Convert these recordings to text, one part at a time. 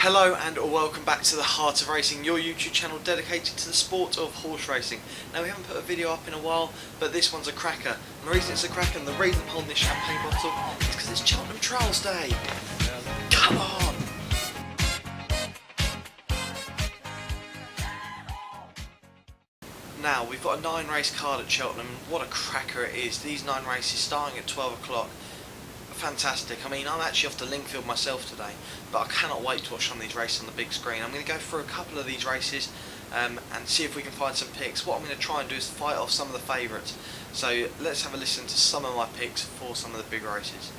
Hello and welcome back to the Heart of Racing, your YouTube channel dedicated to the sport of horse racing. Now we haven't put a video up in a while, but this one's a cracker. And the reason it's a cracker and the reason I'm holding this champagne bottle is because it's Cheltenham Trials Day. Come on! Now we've got a 9 race card at Cheltenham. What a cracker it is. These 9 races starting at 12 o'clock. Fantastic. I mean, I'm actually off to Linkfield myself today, but I cannot wait to watch some of these races on the big screen. I'm going to go through a couple of these races and see if we can find some picks. What I'm going to try and do is fight off some of the favourites. So let's have a listen to some of my picks for some of the big races.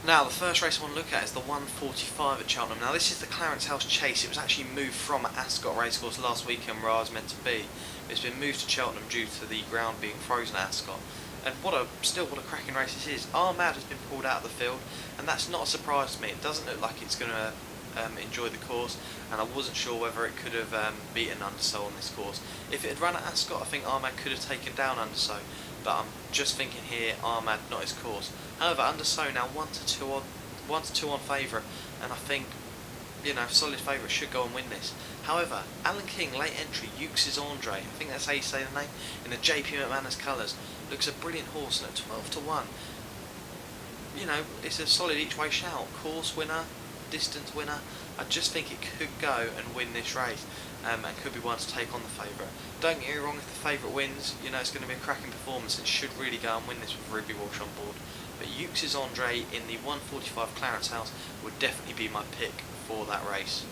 Now, the first race I want to look at is the 145 at Cheltenham. Now, this is the Clarence Chase. It was actually moved from Ascot Racecourse last weekend where I was meant to be. It's been moved to Cheltenham due to the ground being frozen at Ascot. And what a cracking race this is. Armad has been pulled out of the field, and that's not a surprise to me. It doesn't look like it's going to enjoy the course, and I wasn't sure whether it could have beaten Undersow on this course. If it had run at Ascot, I think Armad could have taken down Undersow. But I'm just thinking here, Armad not his course. However, Undersow now 1 to 2 on favourite, and I think, you know, solid favourite should go and win this. However, Alan King, late entry, Ukes Andre, I think that's how you say the name, in the JP McManus colours, looks a brilliant horse, and at 12 to 1, you know, it's a solid each way shout. Course winner, distance winner. I just think it could go and win this race, and could be one to take on the favourite. Don't get me wrong, if the favourite wins, you know, it's going to be a cracking performance and should really go and win this with Ruby Walsh on board. But Ukes Andre in the 145 Clarence House would definitely be my pick for that race.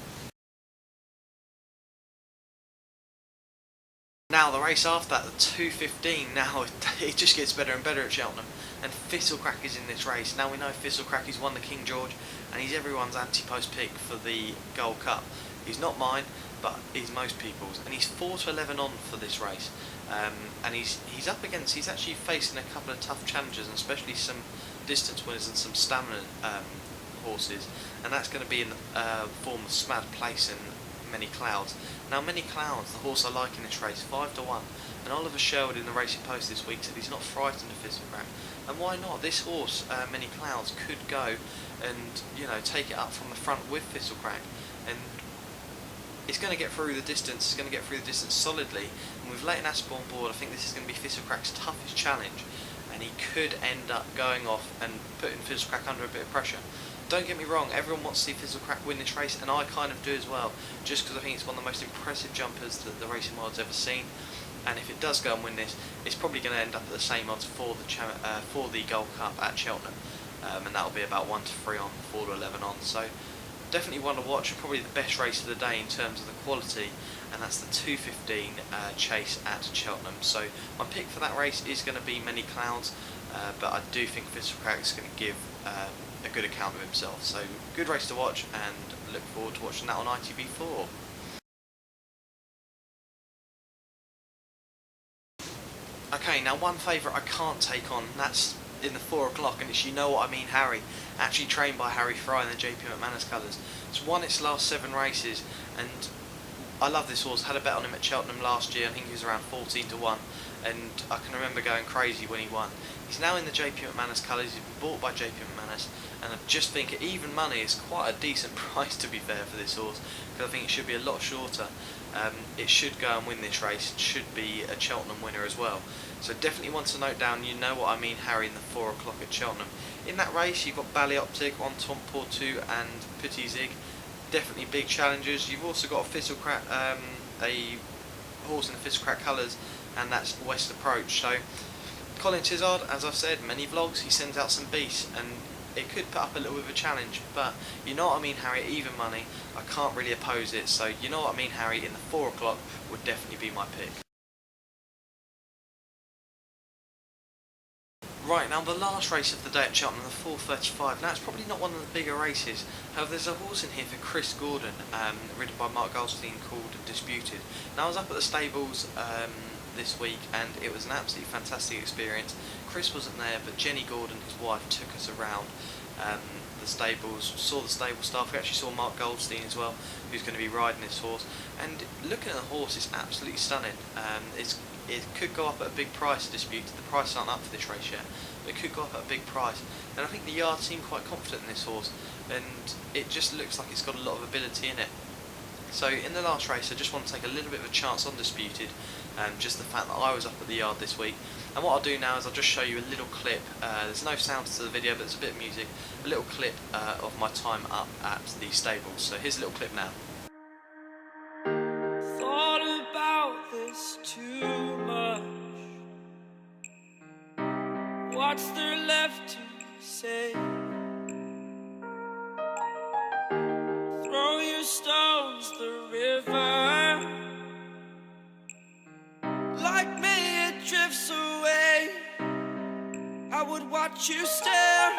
Now the race after that, the 215, now it just gets better and better at Cheltenham, and Thistlecrack is in this race. Now we know Thistlecrack, he's won the King George, and he's everyone's anti-post pick for the Gold Cup. He's not mine, but he's most people's, and he's 4 to 11 on for this race. And he's actually facing a couple of tough challenges, and especially some distance winners and some stamina horses, and that's going to be in the form of Smad Place and Many Clouds. Now Many Clouds, the horse I like in this race, 5 to 1, and Oliver Sherwood in the Racing Post this week said he's not frightened of Thistlecrack, and why not? This horse, Many Clouds, could go and, you know, take it up from the front with Thistlecrack, and it's going to get through the distance. It's going to get through the distance solidly, and with Leighton Aspel on board, I think this is going to be Thistlecrack's toughest challenge, and he could end up going off and putting Thistlecrack under a bit of pressure. Don't get me wrong, everyone wants to see Thistlecrack win this race, and I kind of do as well, just because I think it's one of the most impressive jumpers that the racing world's ever seen. And if it does go and win this, it's probably going to end up at the same odds for the Gold Cup at Cheltenham, and that'll be about 1 to 3 on, 4 to 11 on. So definitely one to watch, probably the best race of the day in terms of the quality, and that's the 215 Chase at Cheltenham. So my pick for that race is going to be Many Clouds, but I do think Thistlecrack is going to give a good account of himself. So good race to watch, and look forward to watching that on ITV4. Okay, now one favourite I can't take on, and that's in the 4 o'clock, and it's You Know What I Mean Harry, actually trained by Harry Fry in the JP McManus colours. It's won its last 7 races, and I love this horse. Had a bet on him at Cheltenham last year. I think he was around 14 to 1, and I can remember going crazy when he won. He's now in the JP McManus colours. He's been bought by JP McManus, and I just think at even money is quite a decent price, to be fair, for this horse, because I think it should be a lot shorter. It should go and win this race. It should be a Cheltenham winner as well. So definitely want to note down You Know What I Mean Harry in the 4 o'clock at Cheltenham. In that race you've got Ballyoptic, On Tom Portu and Petit Zig. Definitely big challengers. You've also got Thistlecrack, a horse in the Thistlecrack colours, and that's West Approach. So Colin Tizard, as I've said, many vlogs, he sends out some beasts, and it could put up a little bit of a challenge, but You Know What I Mean Harry at even money, I can't really oppose it. So You Know What I Mean Harry in the 4 o'clock would definitely be my pick. Right, now the last race of the day at Cheltenham, the 4:35. Now it's probably not one of the bigger races. However, there's a horse in here for Chris Gordon, ridden by Mark Goldstein, called Disputed. Now I was up at the stables this week, and it was an absolutely fantastic experience. Chris wasn't there, but Jenny Gordon, his wife, took us around, the stables, saw the stable staff. We actually saw Mark Goldstein as well, who's going to be riding this horse. And looking at the horse, it's absolutely stunning. It could go up at a big price, Disputed. The price aren't up for this race yet, but it could go up at a big price. And I think the yard seem quite confident in this horse, and it just looks like it's got a lot of ability in it. So in the last race, I just want to take a little bit of a chance on Disputed, just the fact that I was up at the yard this week. And what I'll do now is I'll just show you a little clip. There's no sounds to the video, but there's a bit of music. A little clip of my time up at the stables. So here's a little clip now. Thought about this too much. What's there left to say? Throw your stones the river. Like me it drifts away. I would watch you stare.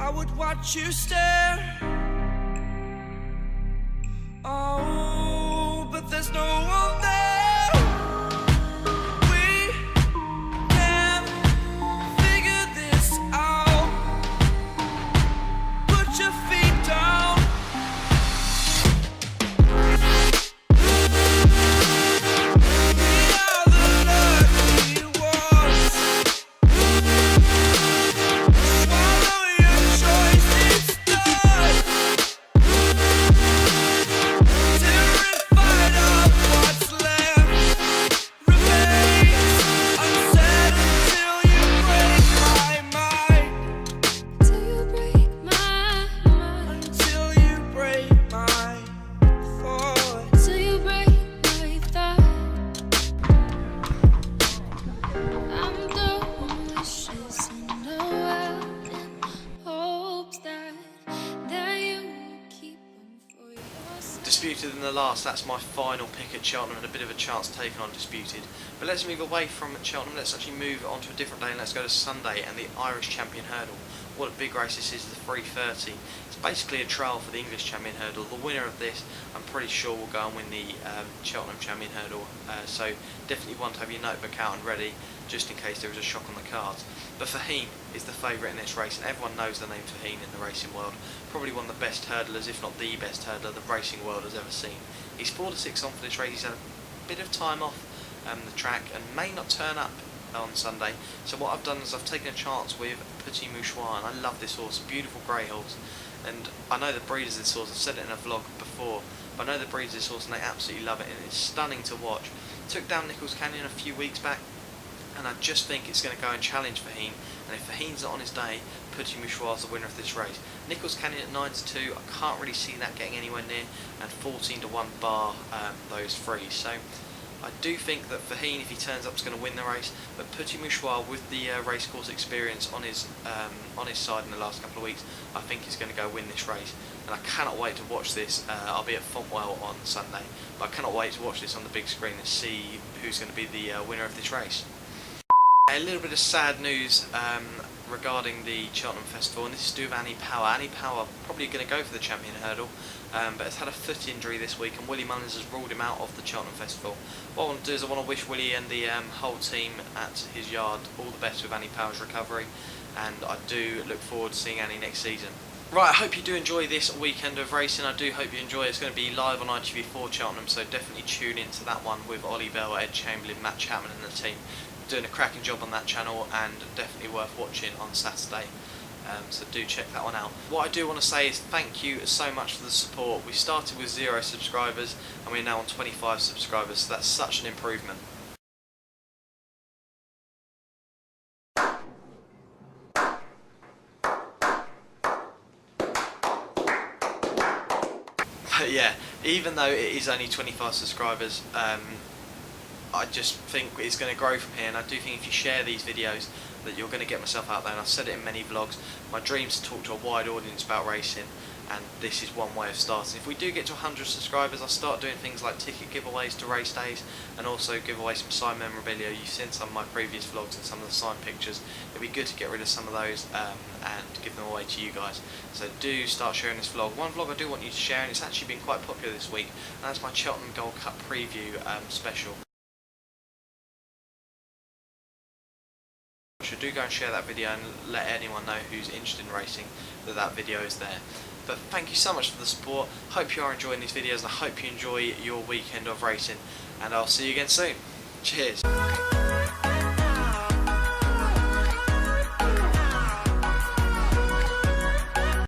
I would watch you stare. Oh, but there's no one there. We can figure this out. Put your feet down. We are the lucky ones. Swallow your choice, it's done. Terrified of what's left remains unsaid until you break my mind. Till you break my mind. Until you break my thought. Till you break my thought. I'm throwing wishes in the wild in hopes that you will keep them for yourself. Disputed in the last, that's my final pick at Cheltenham, and a bit of a chance taken on Disputed. But let's move away from Cheltenham, let's actually move on to a different day, and let's go to Sunday and the Irish Champion Hurdle. What a big race this is, the 3:30. It's basically a trial for the English Champion Hurdle. The winner of this, I'm pretty sure, will go and win the Cheltenham Champion Hurdle. So definitely one to have your notebook out and ready, just in case there is a shock on the cards. But Fahim is the favourite in this race, and everyone knows the name Fahim in the racing world. Probably one of the best hurdlers, if not the best hurdler the racing world has ever seen. He's 4 to 6 on for this race. He's had a bit of time off the track and may not turn up on Sunday. So what I've done is I've taken a chance with Petit Mouchoir, and I love this horse, beautiful grey horse. And I know the breeders of this horse, I've said it in a vlog before, but I know the breeders of this horse and they absolutely love it, and it's stunning to watch. Took down Nichols Canyon a few weeks back, and I just think it's going to go and challenge Fahim. And if Fahim's not on his day, Petit Mouchoir's the winner of this race. Nichols Canyon at 9 to 2, I can't really see that getting anywhere near, and 14 to 1 bar those three. So I do think that Fahim, if he turns up, is going to win the race. But Petit Mouchoir, with the racecourse experience on his side in the last couple of weeks, I think he's going to go win this race. And I cannot wait to watch this. I'll be at Fontwell on Sunday, but I cannot wait to watch this on the big screen and see who's going to be the winner of this race. A little bit of sad news regarding the Cheltenham Festival, and this is to do with Annie Power. Annie Power probably going to go for the Champion Hurdle, but has had a foot injury this week, and Willie Mullins has ruled him out of the Cheltenham Festival. What I want to do is I want to wish Willie and the whole team at his yard all the best with Annie Power's recovery, and I do look forward to seeing Annie next season. Right, I hope you do enjoy this weekend of racing. I do hope you enjoy it. It's going to be live on ITV4 Cheltenham, so definitely tune into that one with Ollie Bell, Ed Chamberlain, Matt Chapman and the team. Doing a cracking job on that channel, and definitely worth watching on Saturday. So do check that one out. What I do want to say is thank you so much for the support. We started with 0 subscribers and we're now on 25 subscribers, so that's such an improvement. But yeah, even though it is only 25 subscribers, I just think it's going to grow from here, and I do think if you share these videos that you're going to get myself out there, and I've said it in many vlogs, my dream is to talk to a wide audience about racing, and this is one way of starting. If we do get to 100 subscribers, I'll start doing things like ticket giveaways to race days, and also give away some signed memorabilia. You've seen some of my previous vlogs and some of the signed pictures. It'd be good to get rid of some of those and give them away to you guys. So do start sharing this vlog. One vlog I do want you to share, and it's actually been quite popular this week, and that's my Cheltenham Gold Cup preview special. etc. Do go and share that video and let anyone know who's interested in racing that that video is there. But thank you so much for the support. Hope you are enjoying these videos, and I hope you enjoy your weekend of racing, and I'll see you again soon. Cheers.